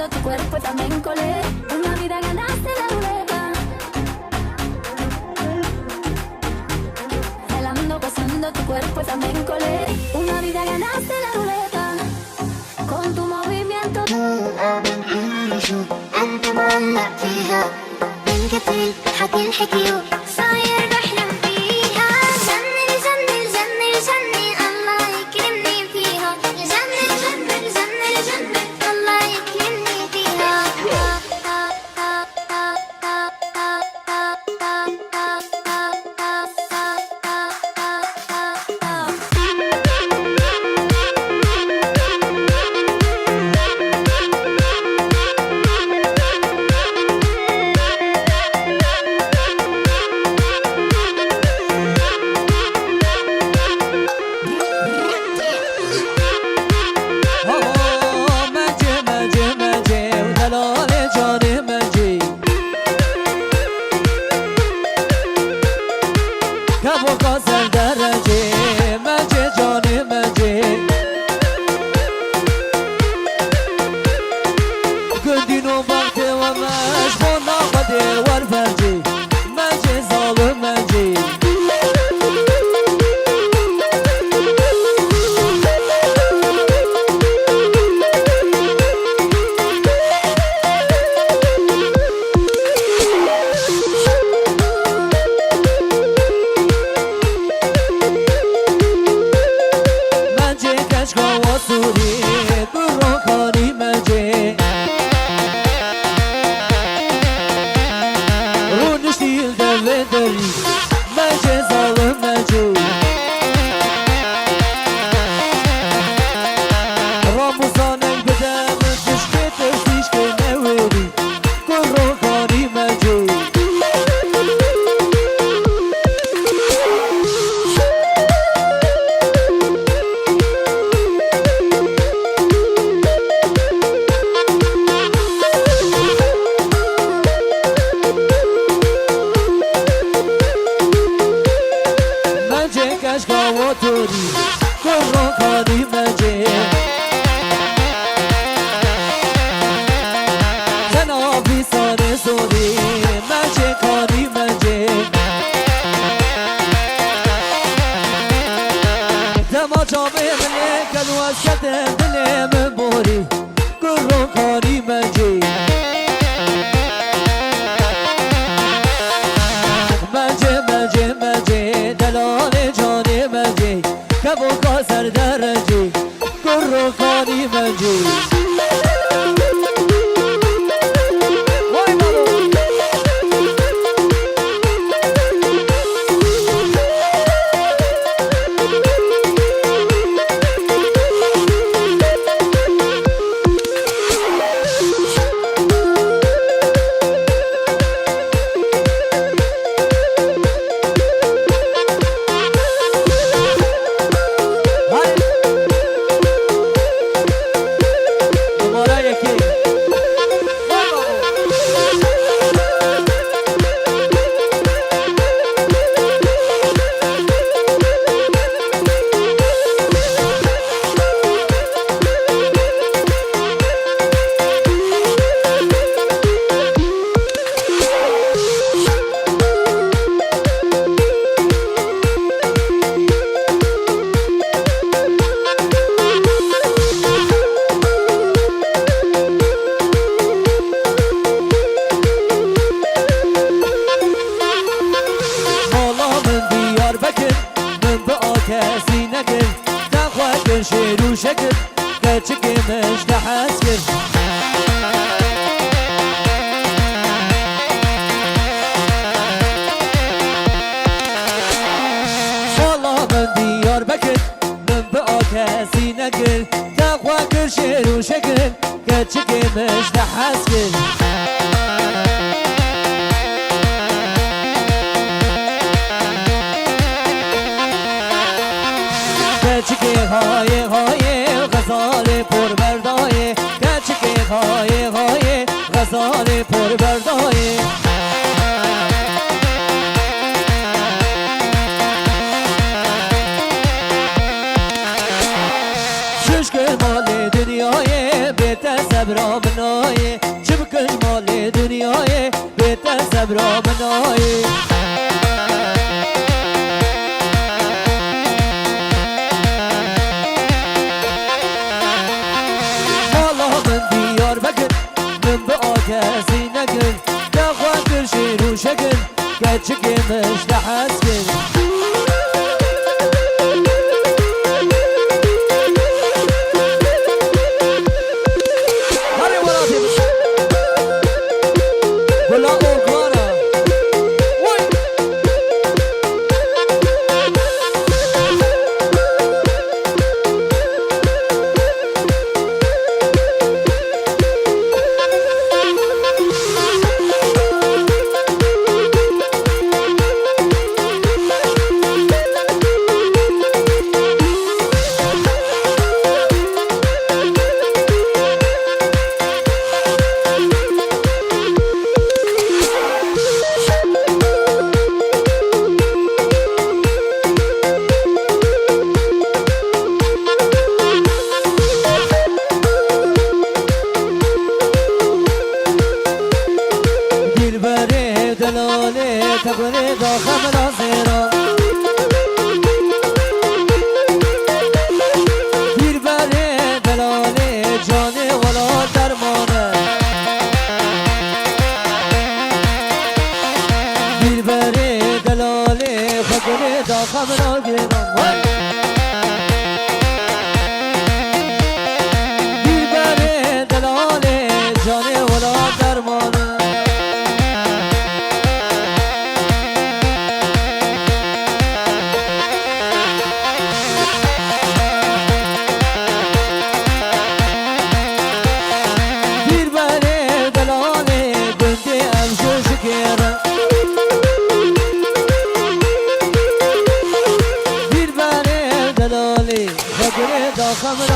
gozando tu cuerpo también colé. Una vida ganaste la ruleta. Bailando, gozando tu cuerpo también colé. Una vida ganaste la ruleta. Con tu movimiento. أنت معلق فيها من كتير حكي الحكي صاير بحلم فيها. جنن جنن جنن جنن الله يكرمني فيها. جنن جنن جنن جنن الله يكرمني فيها. مال دنیای به صبرا منای چه بکن مال دنیای بیت صبرا منای مالا من دیار بکن من به آکسی نکن نخواه کرشی رو شکن گرچه که مشتحس کن تقولي داخل راسيرا دير بالي دلالي جاني ولا درمانه دير بالي دلالي فقولي داخل راسيرا دير بالي دلالي جاني ولا درمانه Come